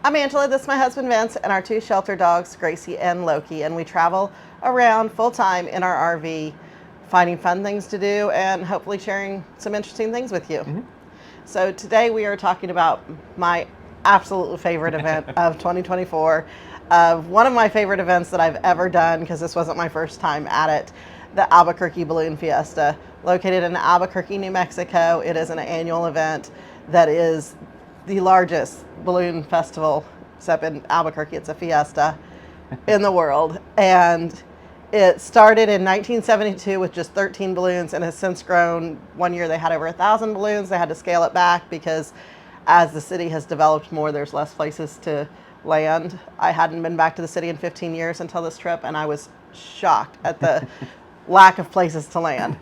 I'm Angela, this is my husband Vince, and our two shelter dogs, Gracie and Loki, and we travel around full-time in our RV, finding fun things to do and hopefully sharing some interesting things with you. Mm-hmm. So today we are talking about my absolute favorite event of 2024, one of my favorite events that I've ever done, because this wasn't my first time at it, the Albuquerque Balloon Fiesta. Located in Albuquerque, New Mexico, it is an annual event that is the largest balloon festival, except in Albuquerque, it's a fiesta, in the world. And it started in 1972 with just 13 balloons and has since grown. One year they had over 1,000 balloons. They had to scale it back because as the city has developed more, there's less places to land. I hadn't been back to the city in 15 years until this trip, and I was shocked at the lack of places to land.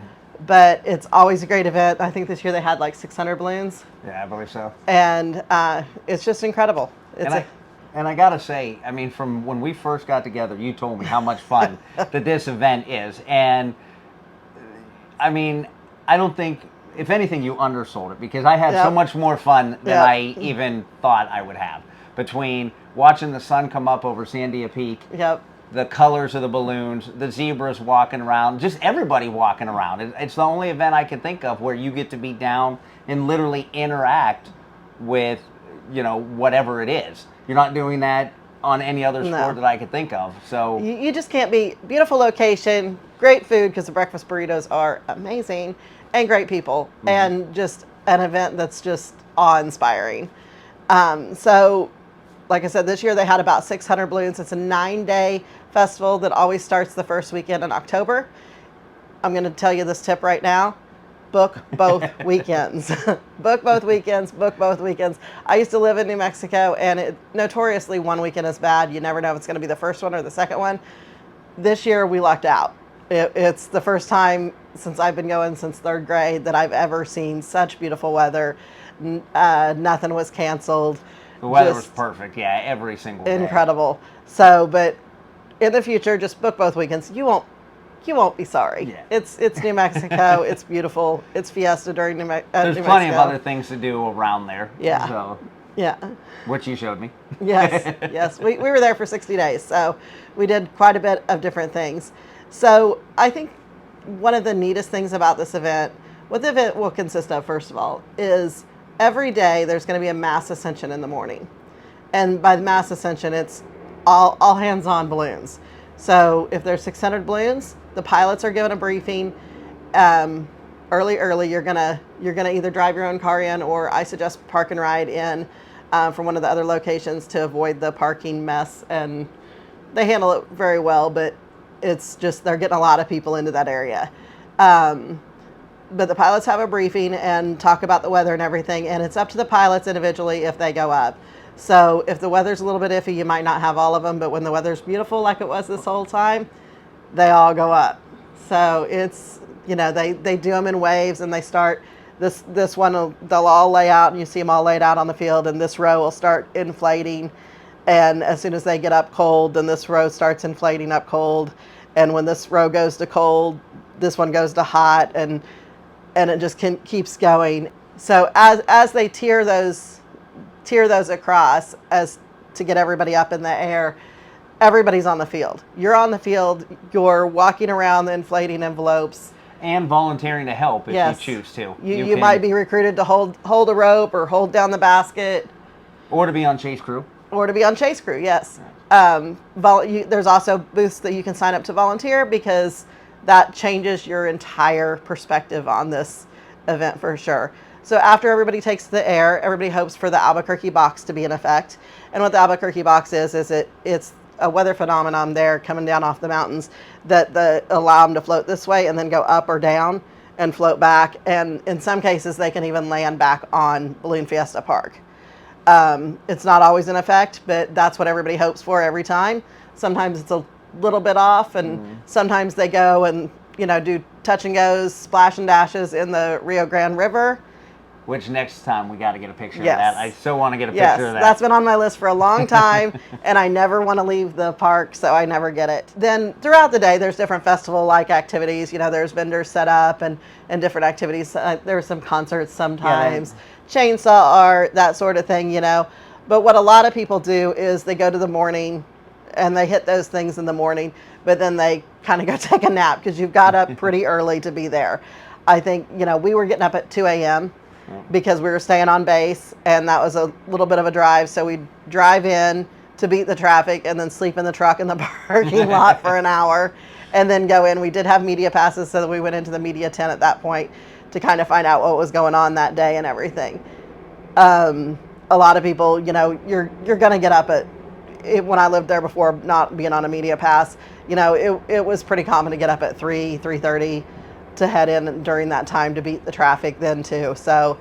But it's always a great event. I think this year they had like 600 balloons. Yeah, I believe so. And it's just incredible. And I gotta say, I mean, from when we first got together, you told me how much fun that this event is. And I mean, I don't think, if anything, you undersold it, because I had so much more fun than I even thought I would have. Between watching the sun come up over Sandia Peak, the colors of the balloons, the zebras walking around, just everybody walking around. It's the only event I can think of where you get to be down and literally interact with, whatever it is. You're not doing that on any other sport that I could think of. So you just can't beat. Beautiful location, great food, because the breakfast burritos are amazing, and great people, and just an event that's just awe-inspiring. So, like I said, this year they had about 600 balloons. It's a 9-day festival that always starts the first weekend in October. I'm going to tell you this tip right now. Book both weekends. Book both weekends. Book both weekends. I used to live in New Mexico, and notoriously one weekend is bad. You never know if it's going to be the first one or the second one. This year we lucked out. It's the first time since I've been going since third grade that I've ever seen such beautiful weather. Nothing was canceled. The weather was perfect, every single day. Incredible. So, but in the future, just book both weekends. You won't be sorry. Yeah. It's New Mexico. It's beautiful. It's fiesta during New Mexico. There's plenty of other things to do around there. Yeah. So, yeah. which you showed me. Yes. Yes. We were there for 60 days, so we did quite a bit of different things. So I think one of the neatest things about this event, what the event will consist of, first of all, is every day there's going to be a Mass Ascension in the morning. And by the Mass Ascension, it's all hands on balloons. So if there's 600 balloons, the pilots are given a briefing. Early, you're gonna either drive your own car in, or I suggest park and ride in from one of the other locations to avoid the parking mess. And they handle it very well, but it's just they're getting a lot of people into that area. But the pilots have a briefing and talk about the weather and everything, and it's up to the pilots individually if they go up. So if the weather's a little bit iffy, you might not have all of them, but when the weather's beautiful like it was this whole time, they all go up. So it's, they do them in waves, and they start, this one, they'll all lay out, and you see them all laid out on the field, and this row will start inflating, and as soon as they get up cold, then this row starts inflating up cold, and when this row goes to cold, this one goes to hot, and it just keeps going. So as they tier those across as to get everybody up in the air, everybody's on the field. You're on the field. You're walking around the inflating envelopes. And volunteering to help if you choose to. You might be recruited to hold a rope or hold down the basket. Or to be on chase crew. Yes. There's also booths that you can sign up to volunteer, because that changes your entire perspective on this event for sure. So after everybody takes the air, everybody hopes for the Albuquerque box to be in effect. And what the Albuquerque box is it's a weather phenomenon there coming down off the mountains that allow them to float this way and then go up or down and float back. And in some cases, they can even land back on Balloon Fiesta Park. It's not always in effect, but that's what everybody hopes for every time. Sometimes it's a little bit off, and sometimes they go and do touch and goes, splash and dashes in the Rio Grande River. Which next time we got to get a picture of that. I so want to get a picture of that. That's been on my list for a long time, and I never want to leave the park, so I never get it. Then throughout the day, there's different festival-like activities. There's vendors set up and different activities. There's some concerts sometimes, chainsaw art, that sort of thing. But what a lot of people do is they go to the morning and they hit those things in the morning, but then they kind of go take a nap because you've got up pretty early to be there. I think, we were getting up at 2 a.m. because we were staying on base, and that was a little bit of a drive. So we'd drive in to beat the traffic and then sleep in the truck in the parking lot for an hour and then go in. We did have media passes, so we went into the media tent at that point to kind of find out what was going on that day and everything. A lot of people, you're going to get up at, when I lived there before not being on a media pass, it was pretty common to get up at 3:30 to head in during that time to beat the traffic then too. So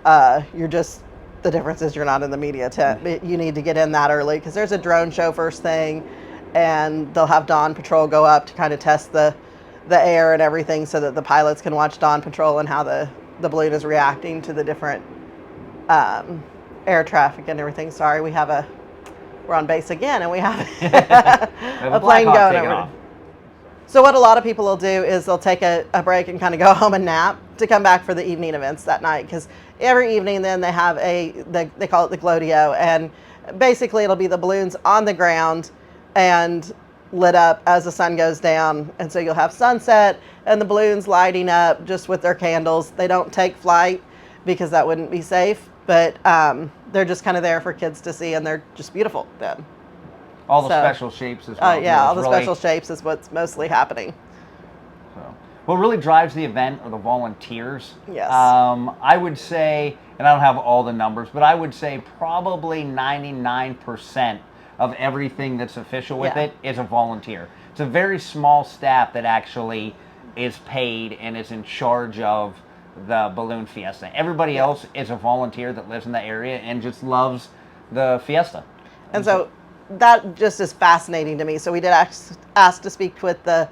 the difference is you're not in the media tent. But you need to get in that early because there's a drone show first thing, and they'll have Dawn Patrol go up to kind of test the air and everything so that the pilots can watch Dawn Patrol and how the balloon is reacting to the different air traffic and everything. Sorry, we're on base again, and we have a plane going over. So what a lot of people will do is they'll take a break and kind of go home and nap to come back for the evening events that night, because every evening then they have they call it the Glowdeo, and basically it'll be the balloons on the ground and lit up as the sun goes down. And so you'll have sunset and the balloons lighting up just with their candles. They don't take flight because that wouldn't be safe, but they're just kind of there for kids to see, and they're just beautiful then. All the special shapes as well. Yeah, all the special shapes is what's mostly happening. So, what really drives the event are the volunteers. Yes. I would say, and I don't have all the numbers, but I would say probably 99% of everything that's official with it is a volunteer. It's a very small staff that actually is paid and is in charge of the Balloon Fiesta. Everybody else is a volunteer that lives in the area and just loves the fiesta. And so that just is fascinating to me. So we did ask to speak with the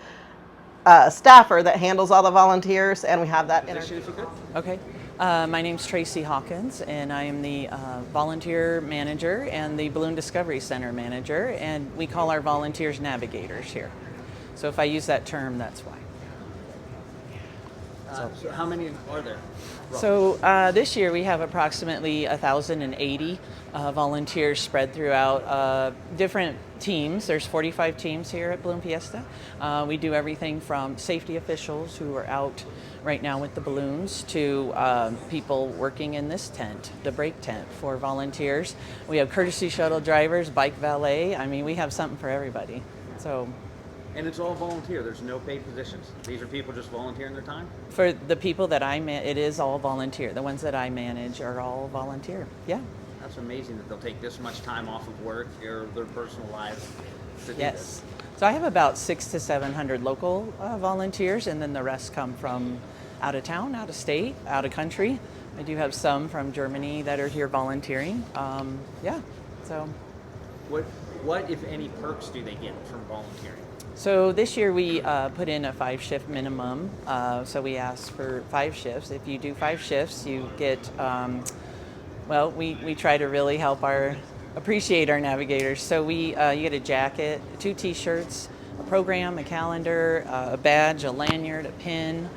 staffer that handles all the volunteers, and we have that interview. Okay. My name's Tracy Hawkins, and I am the volunteer manager and the Balloon Discovery Center manager, and we call our volunteers navigators here. So if I use that term, that's why. So how many are there? So this year we have approximately 1,080 volunteers spread throughout different teams. There's 45 teams here at Balloon Fiesta. We do everything from safety officials who are out right now with the balloons to people working in this tent, the break tent for volunteers. We have courtesy shuttle drivers, bike valet. I mean, we have something for everybody. So. And it's all volunteer. There's no paid positions. These are people just volunteering their time? For the people that it is all volunteer. The ones that I manage are all volunteer. Yeah. That's amazing that they'll take this much time off of work or their personal lives to do this. So I have about 600 to 700 local volunteers, and then the rest come from out of town, out of state, out of country. I do have some from Germany that are here volunteering. So. What, if any, perks do they get from volunteering? So this year we put in a 5-shift minimum. So we ask for 5 shifts. If you do 5 shifts, you get, we try to really appreciate our navigators. So you get a jacket, 2 t-shirts, a program, a calendar, a badge, a lanyard, a pin.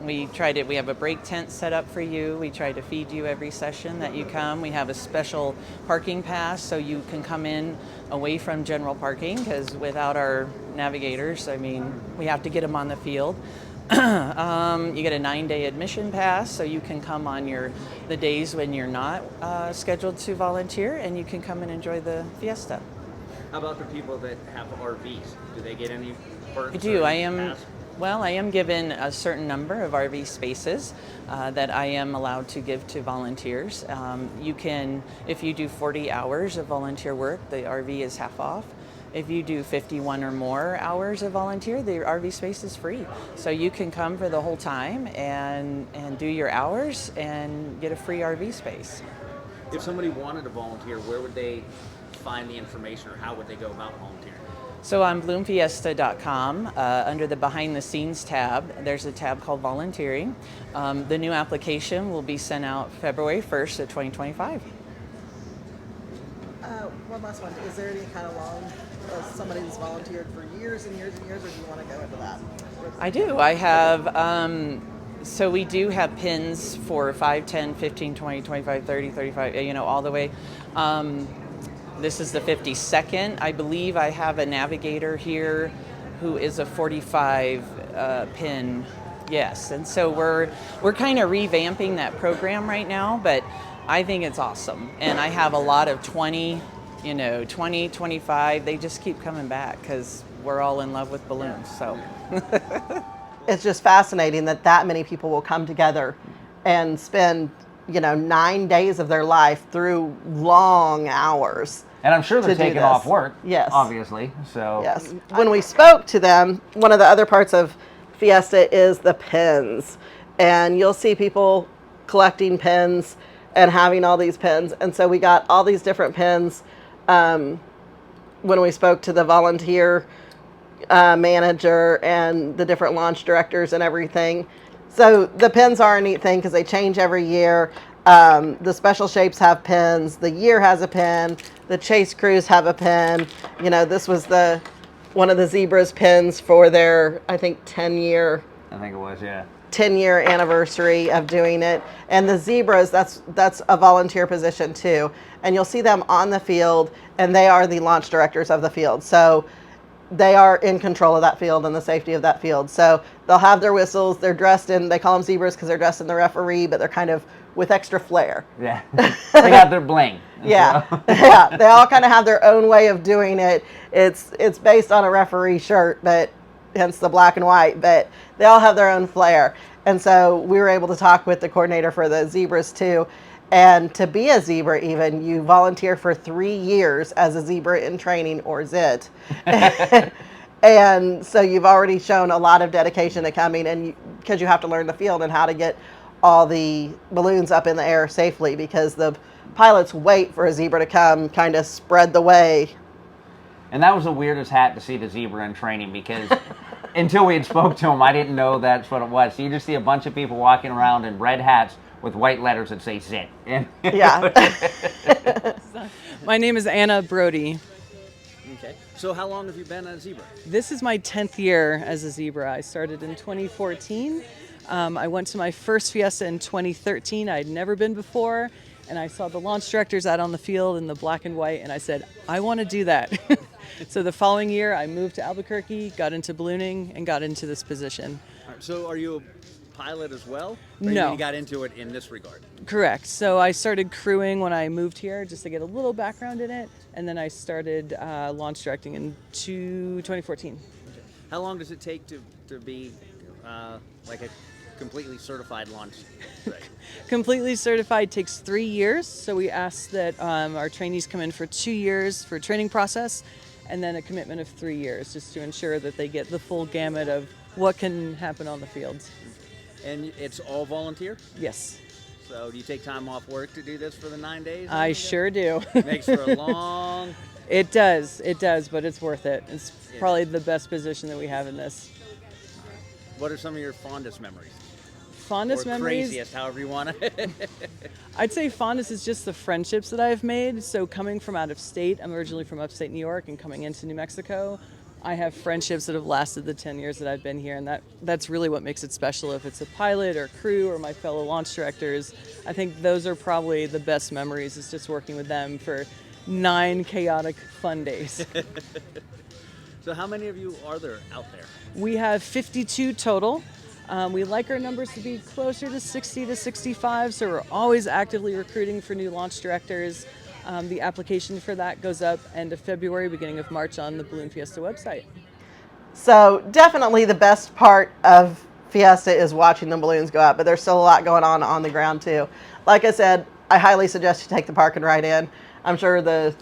We have a break tent set up for you. We try to feed you every session that you come. We have a special parking pass so you can come in away from general parking, because without our navigators, I mean, we have to get them on the field. You get a 9-day admission pass so you can come on the days when you're not scheduled to volunteer, and you can come and enjoy the fiesta. How about the people that have RVs? Do they get any perks? I do. I am given a certain number of RV spaces that I am allowed to give to volunteers. If you do 40 hours of volunteer work, the RV is half off. If you do 51 or more hours of volunteer, the RV space is free. So you can come for the whole time and do your hours and get a free RV space. If somebody wanted to volunteer, where would they find the information, or how would they go about volunteering? So on bloomfiesta.com, under the Behind the Scenes tab, there's a tab called Volunteering. The new application will be sent out February 1st of 2025. One last one. Is there any kind of somebody who's volunteered for years and years and years, or do you want to go into that? I do. I have So we do have pins for 5, 10, 15, 20, 25, 30, 35, all the way. This is the 52nd. I believe I have a navigator here who is a 45 pin. Yes, and so we're kind of revamping that program right now, but I think it's awesome. And I have a lot of 20, 20, 25. They just keep coming back because we're all in love with balloons. So it's just fascinating that many people will come together and spend 9 days of their life through long hours. And I'm sure they're taking off work. Yes. Obviously. So. Yes. When we spoke to them, one of the other parts of Fiesta is the pins. And you'll see people collecting pins and having all these pins. And so we got all these different pins when we spoke to the volunteer manager and the different launch directors and everything. So the pins are a neat thing because they change every year. The special shapes have pins. The year has a pin. The chase crews have a pin. This was one of the Zebras pins for their, I think, 10-year. I think it was, yeah. 10-year anniversary of doing it. And the Zebras, that's a volunteer position too. And you'll see them on the field, and they are the launch directors of the field. So they are in control of that field and the safety of that field. So they'll have their whistles. They're dressed in, they call them Zebras because they're dressed in the referee, but they're kind of with extra flair. Yeah. They got their bling. Yeah. Yeah. They all kind of have their own way of doing it. It's based on a referee shirt, but hence the black and white, but they all have their own flair. And so we were able to talk with the coordinator for the Zebras too. And to be a Zebra even, you volunteer for 3 years as a Zebra in training, or ZIT. And so you've already shown a lot of dedication to coming, and because you have to learn the field and how to get all the balloons up in the air safely, because the pilots wait for a Zebra to come, kind of spread the way. And that was the weirdest hat to see the Zebra in training, because until we had spoke to him, I didn't know that's what it was. So you just see a bunch of people walking around in red hats with white letters that say ZIT. Yeah. My name is Anna Brody. Okay. So how long have you been a Zebra? This is my 10th year as a Zebra. I started in 2014. I went to my first Fiesta in 2013. I had never been before, and I saw the launch directors out on the field in the black and white, and I said, I want to do that. So the following year, I moved to Albuquerque, got into ballooning, and got into this position. All right, so are you a pilot as well? Or No. You got into it in this regard? Correct. So I started crewing when I moved here, just to get a little background in it, and then I started launch directing in 2014. How long does it take to be like a completely certified launch? Completely certified takes 3 years. So we ask that our trainees come in for 2 years for training process, and then a commitment of 3 years, just to ensure that they get the full gamut of what can happen on the fields. And it's all volunteer? Yes. So do you take time off work to do this for the 9 days? I sure do. Makes for a long... It does, but it's worth it. It's probably the best position that we have in this. What are some of your fondest memories? Fondest or memories? Craziest, however you want to. I'd say fondest is just the friendships that I've made. So coming from out of state, I'm originally from upstate New York, and coming into New Mexico, I have friendships that have lasted the 10 years that I've been here, and that's really what makes it special. If it's a pilot or crew or my fellow launch directors, I think those are probably the best memories, is just working with them for 9 chaotic fun days. So how many of you are there out there? We have 52 total. We like our numbers to be closer to 60 to 65, so we're always actively recruiting for new launch directors. The application for that goes up end of February, beginning of March on the Balloon Fiesta website. So definitely the best part of Fiesta is watching the balloons go up, but there's still a lot going on the ground too. Like I said, I highly suggest you take the park and ride in. I'm sure the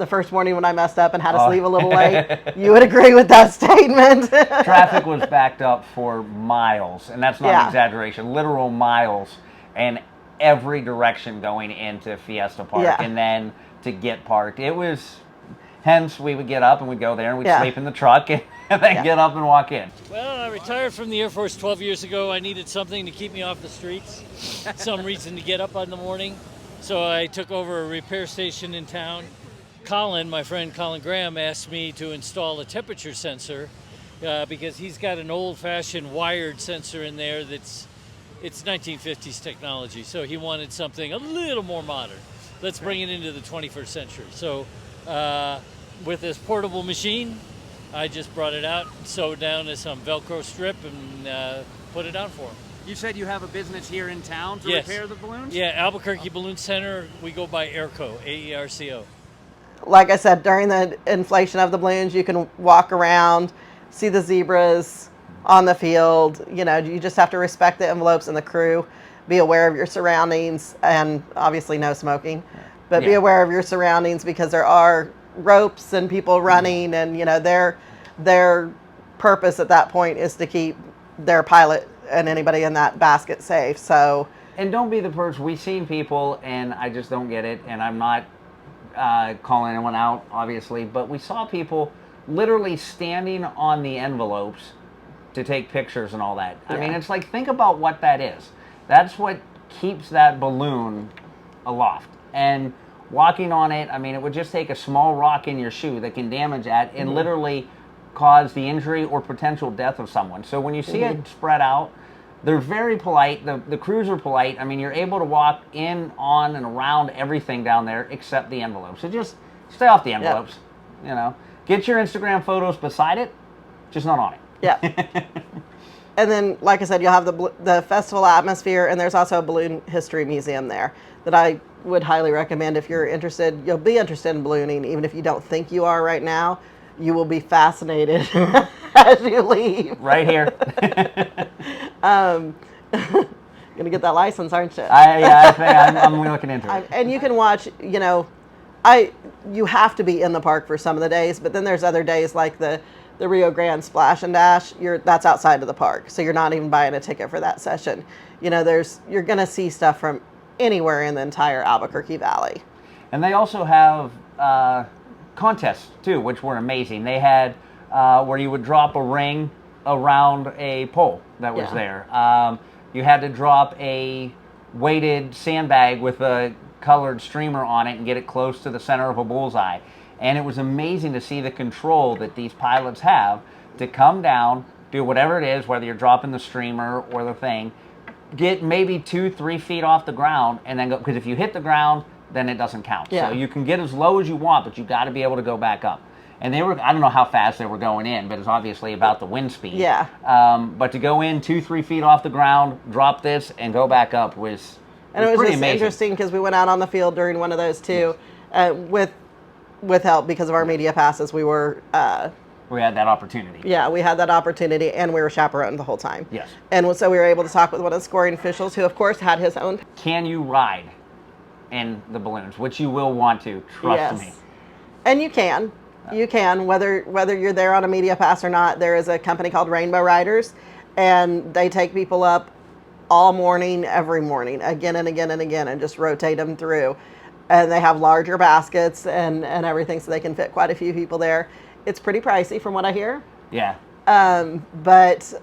first morning when I messed up and had to leave a little late, you would agree with that statement. Traffic was backed up for miles, and that's not an exaggeration, literal miles, and every direction going into Fiesta Park, and then to get parked. It was, hence we would get up and we'd go there and we'd sleep in the truck and then get up and walk in. Well, I retired from the Air Force 12 years ago. I needed something to keep me off the streets, some reason to get up in the morning. So I took over a repair station in town. My friend Colin Graham, asked me to install a temperature sensor because he's got an old-fashioned wired sensor in there it's 1950s technology. So he wanted something a little more modern. Let's bring it into the 21st century. So with this portable machine, I just brought it out, sewed down to some Velcro strip, and put it on for him. You said you have a business here in town to Yes. repair the balloons? Yeah, Albuquerque Balloon Center. We go by AERCO, AERCO. Like I said, during the inflation of the balloons, you can walk around, see the zebras on the field. You know, you just have to respect the envelopes and the crew, be aware of your surroundings, and obviously no smoking. But be Yeah. aware of your surroundings, because there are ropes and people running, and you know their purpose at that point is to keep their pilot and anybody in that basket safe. So, And don't be the person. We've seen people, and I just don't get it. And I'm not calling anyone out, obviously, but we saw people literally standing on the envelopes to take pictures and all that. I mean, it's like, think about what that is. That's what keeps that balloon aloft. And walking on it, I mean, it would just take a small rock in your shoe that can damage that and literally cause the injury or potential death of someone. So when you see it spread out, they're very polite. The crews are polite. I mean, you're able to walk in, on, and around everything down there except the envelopes. So just stay off the envelopes. You know, get your Instagram photos beside it, just not on it. yeah. And then, like I said, you'll have the festival atmosphere, and there's also a balloon history museum there that I would highly recommend if you're interested. You'll be interested in ballooning, even if you don't think you are right now. You will be fascinated as you leave. Right here. Gonna get that license, aren't you? I think I'm looking into it. And you can watch, you know, you have to be in the park for some of the days, but then there's other days like the Rio Grande Splash and Dash. That's outside of the park, so you're not even buying a ticket for that session. You know, you're gonna see stuff from anywhere in the entire Albuquerque Valley. And they also have contests too, which were amazing. They had where you would drop a ring around a pole that was there. You had to drop a weighted sandbag with a colored streamer on it and get it close to the center of a bullseye. And it was amazing to see the control that these pilots have to come down, do whatever it is, whether you're dropping the streamer or the thing, get maybe 2-3 feet off the ground, and then go, because if you hit the ground, then it doesn't count. Yeah. So you can get as low as you want, but you got to be able to go back up. And they were, I don't know how fast they were going in, but it's obviously about the wind speed. Yeah. But to go in 2-3 feet off the ground, drop this, and go back up was And it was pretty just amazing. interesting because we went out on the field during one of those too, with help because of our media passes. We were, We had that opportunity. yeah, we had that opportunity, and we were chaperoned the whole time. Yes. And so we were able to talk with one of the scoring officials, who of course had his own. Can you ride in the balloons, which you will want to, trust me. And you can. You can, whether you're there on a media pass or not. There is a company called Rainbow Riders, and they take people up all morning, every morning, again and again and again, and just rotate them through. And they have larger baskets and everything, so they can fit quite a few people there. It's pretty pricey from what I hear. Yeah. But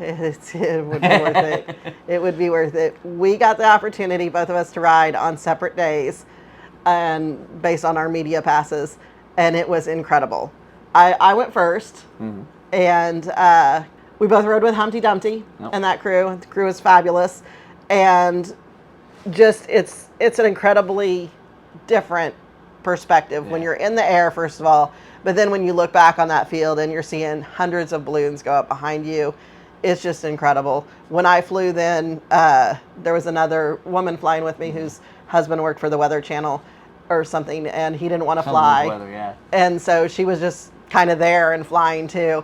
it would be worth it. It would be worth it. We got the opportunity, both of us, to ride on separate days, and based on our media passes, and it was incredible. I went first, and we both rode with Humpty Dumpty and that crew. The crew was fabulous, and just it's an incredibly different perspective when you're in the air, first of all. But then when you look back on that field and you're seeing hundreds of balloons go up behind you, it's just incredible. When I flew then, there was another woman flying with me whose husband worked for the Weather Channel or something, and he didn't want to fly. Weather, yeah. And so she was just kind of there and flying too.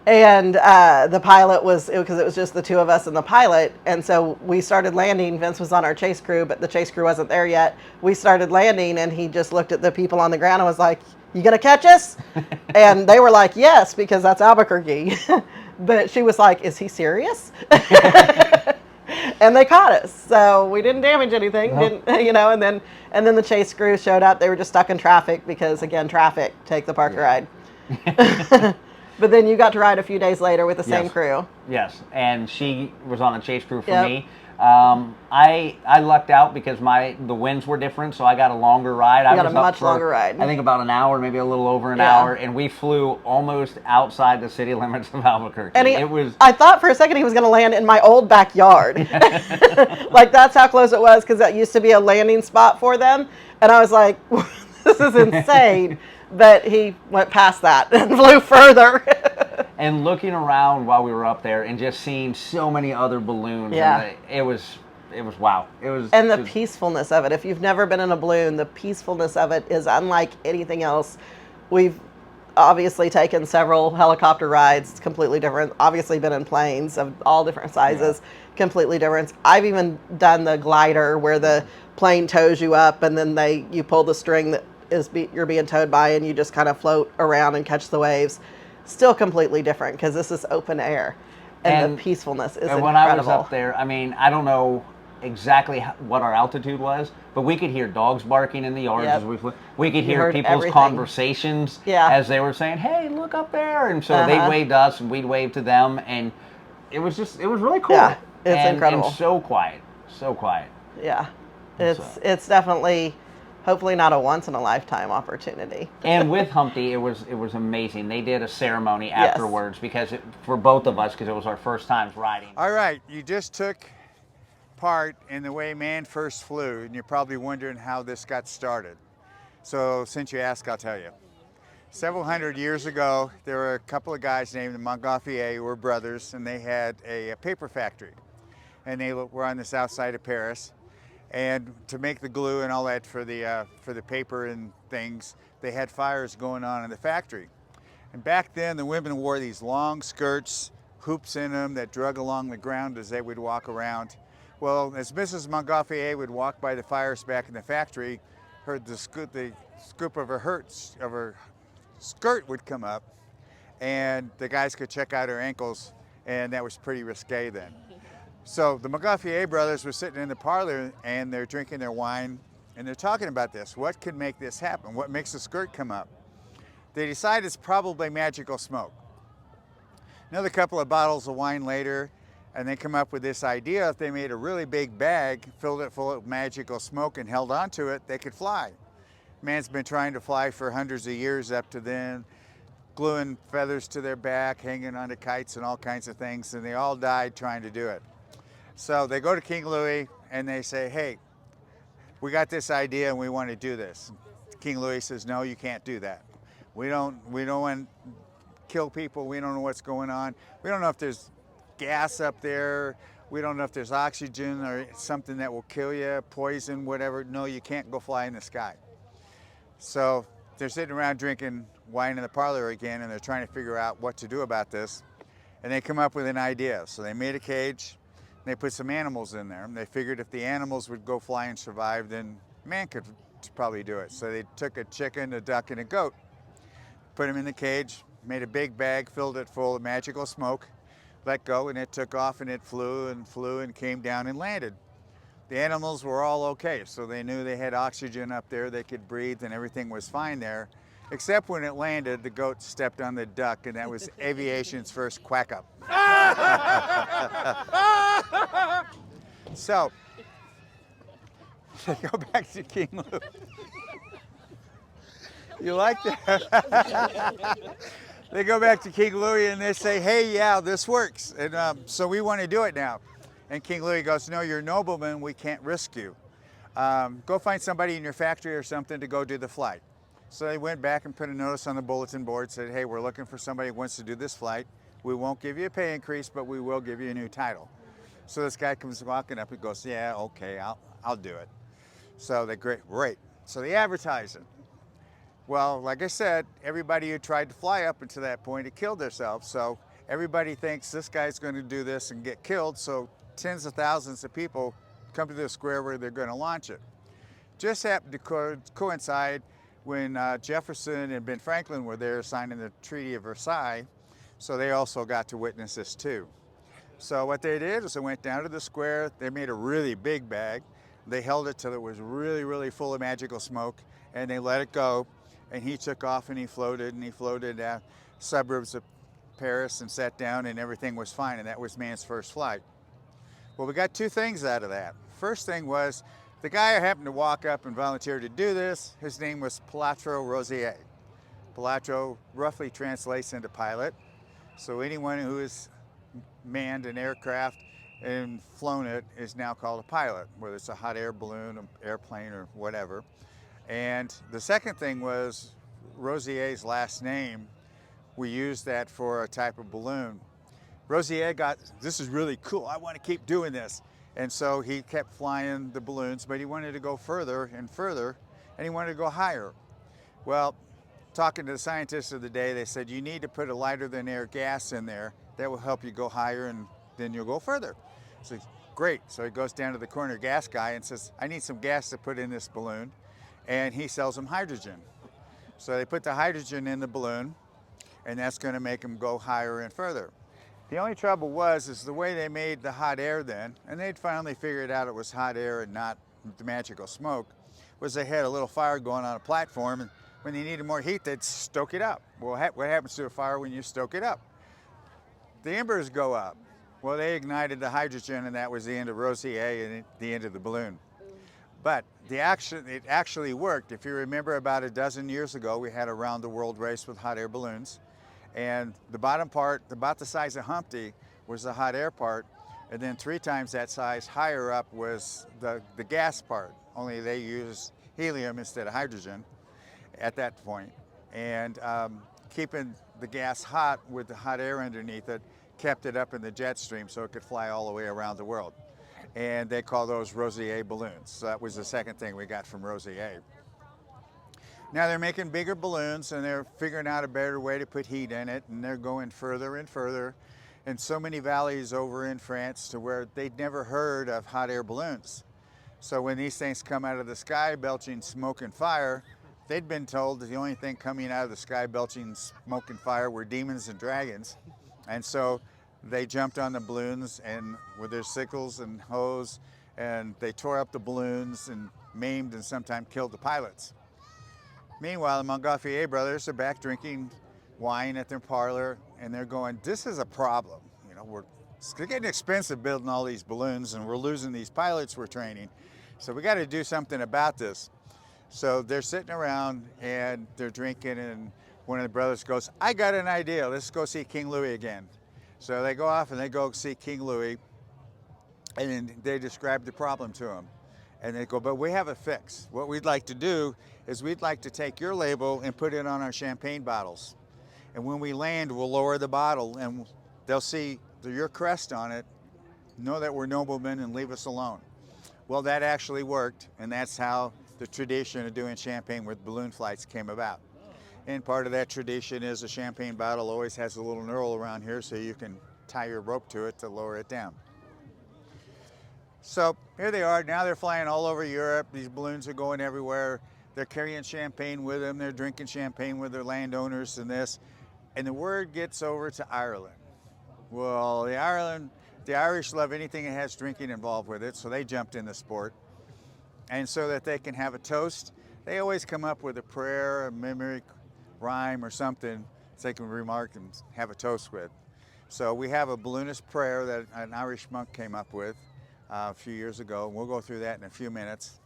And the pilot was, because it was just the two of us and the pilot. And so we started landing. Vince was on our chase crew, but the chase crew wasn't there yet. We started landing, and he just looked at the people on the ground and was like, "You gonna catch us?" And they were like, "Yes," because that's Albuquerque. But she was like, "Is he serious?" And they caught us, so we didn't damage anything. And then the chase crew showed up. They were just stuck in traffic because, again, traffic. Take the park ride. But then you got to ride a few days later with the same Yes. crew. Yes, and she was on a chase crew for Yep. me. I lucked out because the winds were different, so I got a longer ride. I got was a up much for, longer ride. I think about an hour, maybe a little over an Yeah. hour, and we flew almost outside the city limits of Albuquerque. And It was I thought for a second he was going to land in my old backyard. Like, that's how close it was, because that used to be a landing spot for them. And I was like, this is insane. But he went past that and flew further. and looking around while we were up there and just seeing so many other balloons. Yeah. And it was wow. It was And the just- peacefulness of it. If you've never been in a balloon, the peacefulness of it is unlike anything else. We've obviously taken several helicopter rides. It's completely different. Obviously been in planes of all different sizes. Completely different. I've even done the glider where the plane tows you up and then you pull the string that you're being towed by, and you just kind of float around and catch the waves. Still completely different because this is open air. And the peacefulness is and incredible. when I was up there, I mean, I don't know exactly what our altitude was, but we could hear dogs barking in the yards Yep. as we flew. We could You hear heard people's everything. conversations Yeah. as they were saying, "Hey, look up there!" And so they Uh-huh. waved us, and we'd wave to them, and it was really cool. Yeah, it's and incredible. and so quiet, so quiet. Yeah, it's definitely, hopefully not a once in a lifetime opportunity. And with Humpty, it was amazing. They did a ceremony Yes. afterwards because for both of us, because it was our first times riding. All right, you just took part in the way man first flew, and you're probably wondering how this got started. So since you asked, I'll tell you. Several hundred years ago, there were a couple of guys named the Montgolfier who were brothers, and they had a paper factory. And they were on the south side of Paris. And to make the glue and all that for the paper and things, they had fires going on in the factory. And back then, the women wore these long skirts, hoops in them that drug along the ground as they would walk around. Well, as Mrs. Montgolfier would walk by the fires back in the factory, the scoop of her skirt would come up, and the guys could check out her ankles, and that was pretty risque then. So the Montgolfier brothers were sitting in the parlor, and they're drinking their wine, and they're talking about this. What could make this happen? What makes the skirt come up? They decide it's probably magical smoke. Another couple of bottles of wine later, and they come up with this idea: if they made a really big bag, filled it full of magical smoke, and held onto it, they could fly. Man's been trying to fly for hundreds of years up to then, gluing feathers to their back, hanging onto kites and all kinds of things, and they all died trying to do it. So they go to King Louis and they say, "Hey, we got this idea and we want to do this." King Louis says, "No, you can't do that. We don't want to kill people. We don't know what's going on. We don't know if there's gas up there. We don't know if there's oxygen or something that will kill you, poison, whatever. No, you can't go fly in the sky." So they're sitting around drinking wine in the parlor again, and they're trying to figure out what to do about this. And they come up with an idea. So they made a cage, and they put some animals in there. And they figured if the animals would go fly and survive, then man could probably do it. So they took a chicken, a duck, and a goat, put them in the cage, made a big bag, filled it full of magical smoke, let go, and it took off, and it flew and came down and landed. The animals were all okay, so they knew they had oxygen up there, they could breathe, and everything was fine there. Except when it landed, the goat stepped on the duck, and that was aviation's first quack up. So, they go back to King Louis. You like that? They go back to King Louis and they say, "Hey, yeah, this works, and so we want to do it now." And King Louis goes, "No, you're a nobleman, we can't risk you. Go find somebody in your factory or something to go do the flight." So they went back and put a notice on the bulletin board, said, "Hey, we're looking for somebody who wants to do this flight. We won't give you a pay increase, but we will give you a new title." So this guy comes walking up and goes, "Yeah, okay, I'll do it." So they great. So they advertise it. Well, like I said, everybody who tried to fly up until that point had killed themselves. So everybody thinks this guy's going to do this and get killed. So tens of thousands of people come to the square where they're going to launch it. Just happened to coincide when Jefferson and Ben Franklin were there signing the Treaty of Versailles. So they also got to witness this too. So what they did is they went down to the square. They made a really big bag. They held it till it was really, really full of magical smoke, and they let it go. And he took off and he floated down suburbs of Paris and sat down and everything was fine, and that was man's first flight. Well, we got two things out of that. First thing was the guy who happened to walk up and volunteer to do this, his name was Pietro Rosier. Pietro roughly translates into pilot. So anyone who has manned an aircraft and flown it is now called a pilot, whether it's a hot air balloon, an airplane, or whatever. And the second thing was Rosier's last name. We used that for a type of balloon. Rosier got, this is really cool, I want to keep doing this. And so he kept flying the balloons, but he wanted to go further and further, and he wanted to go higher. Well, talking to the scientists of the day, they said, you need to put a lighter than air gas in there. That will help you go higher, and then you'll go further. So great. So he goes down to the corner gas guy and says, I need some gas to put in this balloon. And he sells them hydrogen. So they put the hydrogen in the balloon, and that's going to make them go higher and further. The only trouble is the way they made the hot air then, and they'd finally figured out it was hot air and not the magical smoke, was they had a little fire going on a platform, and when they needed more heat, they'd stoke it up. Well, what happens to a fire when you stoke it up? The embers go up. Well, they ignited the hydrogen, and that was the end of Rosier and the end of the balloon. But it actually worked. If you remember, about a dozen years ago, we had a round the world race with hot air balloons. And the bottom part, about the size of Humpty, was the hot air part. And then 3 times that size higher up was the gas part, only they used helium instead of hydrogen at that point. And keeping the gas hot with the hot air underneath it kept it up in the jet stream so it could fly all the way around the world. And they call those Rosier balloons. So that was the second thing we got from Rosier. Now they're making bigger balloons, and they're figuring out a better way to put heat in it, and they're going further and further in so many valleys over in France to where they'd never heard of hot air balloons. So when these things come out of the sky belching smoke and fire, they'd been told that the only thing coming out of the sky belching smoke and fire were demons and dragons. And so they jumped on the balloons and with their sickles and hoes, and they tore up the balloons and maimed and sometimes killed the pilots. Meanwhile, the Montgolfier brothers are back drinking wine at their parlor, and they're going, this is a problem. You know, it's getting expensive building all these balloons, and we're losing these pilots we're training. So we got to do something about this. So they're sitting around, and they're drinking, and one of the brothers goes, I got an idea. Let's go see King Louis again. So they go off, and they go see King Louis, and then they describe the problem to him. And they go, but we have a fix. What we'd like to do is we'd like to take your label and put it on our champagne bottles. And when we land, we'll lower the bottle, and they'll see your crest on it, know that we're noblemen, and leave us alone. Well, that actually worked, and that's how the tradition of doing champagne with balloon flights came about. And part of that tradition is a champagne bottle always has a little knurl around here so you can tie your rope to it to lower it down. So here they are, now they're flying all over Europe. These balloons are going everywhere. They're carrying champagne with them. They're drinking champagne with their landowners and this. And the word gets over to Ireland. Well, the Irish love anything that has drinking involved with it, so they jumped in the sport. And so that they can have a toast, they always come up with a prayer, a mimic, rhyme, or something so they can remark and have a toast with. So we have a balloonist prayer that an Irish monk came up with a few years ago. We'll go through that in a few minutes.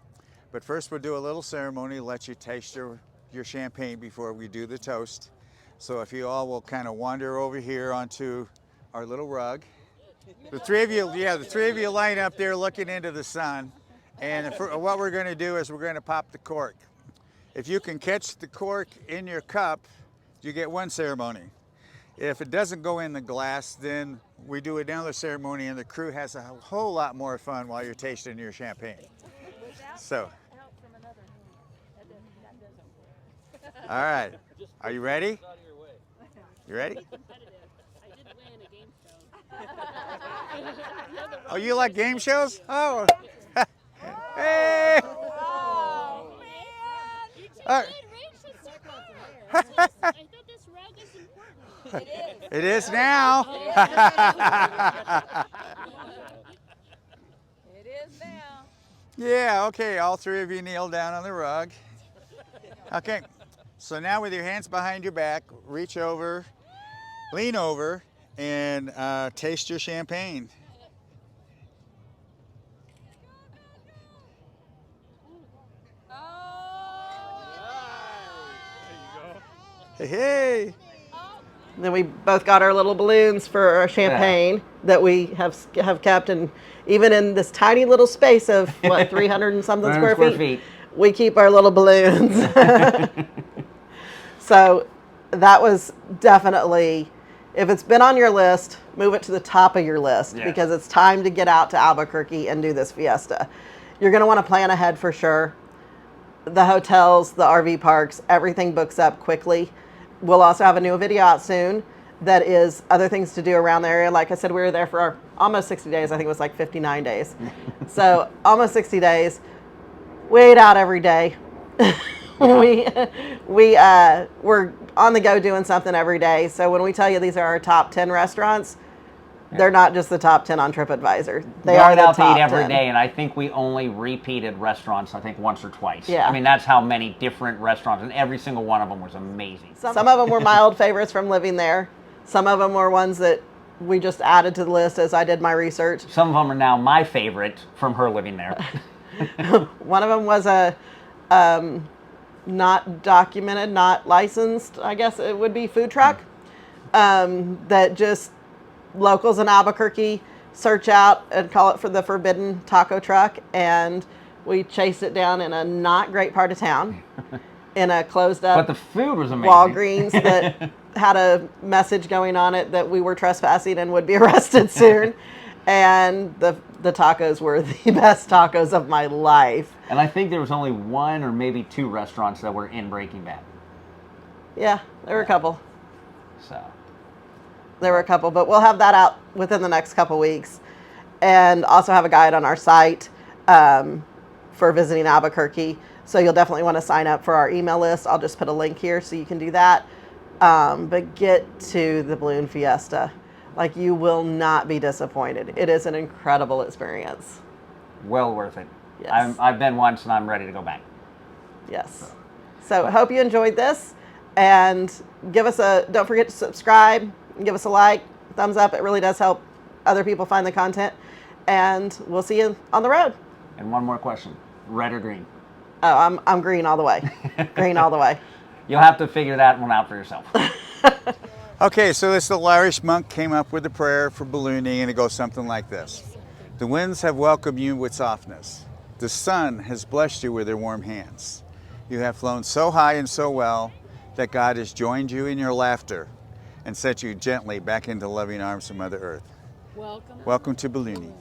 But first we'll do a little ceremony, let you taste your champagne before we do the toast. So if you all will kind of wander over here onto our little rug. The three of you line up there looking into the sun. And what we're going to do is we're going to pop the cork. If you can catch the cork in your cup, you get one ceremony. If it doesn't go in the glass, then we do another ceremony, and the crew has a whole lot more fun while you're tasting your champagne. So, all right, are you ready? You ready? Oh, you like game shows? Oh, hey! Oh, man! All right. I thought this rug is important. It is now. It is now. Yeah, okay, all three of you kneel down on the rug. Okay, so now with your hands behind your back, reach over Lean over and taste your champagne. Hey, hey. Then we both got our little balloons for our champagne that we have kept, and even in this tiny little space of what 300 and something 300 square square feet, we keep our little balloons. So that was definitely, if it's been on your list, move it to the top of your list because it's time to get out to Albuquerque and do this fiesta. You're going to want to plan ahead for sure. The hotels, the RV parks, everything books up quickly. We'll also have a new video out soon that is other things to do around the area. Like I said, we were there for almost 60 days. I think it was like 59 days. So almost 60 days. We ate out every day. We're on the go doing something every day. So when we tell you these are our top 10 restaurants, they're not just the top 10 on TripAdvisor. They are the out top to eat every 10. day, and I think we only repeated restaurants, I think, once or twice. Yeah. I mean, that's how many different restaurants, and every single one of them was amazing. Some of them were mild favorites from living there. Some of them were ones that we just added to the list as I did my research. Some of them are now my favorite from her living there. One of them was a not documented, not licensed, I guess it would be, food truck that just locals in Albuquerque search out and call it for the Forbidden Taco Truck, and we chased it down in a not great part of town in a closed up But the food was amazing. Walgreens that had a message going on it that we were trespassing and would be arrested soon. And the tacos were the best tacos of my life. And I think there was only one or maybe two restaurants that were in Breaking Bad. Yeah, there were a couple. So There were a couple, but we'll have that out within the next couple weeks. And also have a guide on our site for visiting Albuquerque. So you'll definitely want to sign up for our email list. I'll just put a link here so you can do that. But get to the Balloon Fiesta. Like, you will not be disappointed. It is an incredible experience. well worth it. Yes. I've been once and I'm ready to go back. Yes. So I hope you enjoyed this, and don't forget to subscribe, give us a like, thumbs up. It really does help other people find the content, and we'll see you on the road. And one more question, red or green? Oh, I'm green all the way. Green all the way. You'll have to figure that one out for yourself. Okay, so this little Irish monk came up with a prayer for ballooning, and it goes something like this. The winds have welcomed you with softness. The sun has blessed you with their warm hands. You have flown so high and so well that God has joined you in your laughter and set you gently back into loving arms of Mother Earth. Welcome to ballooning.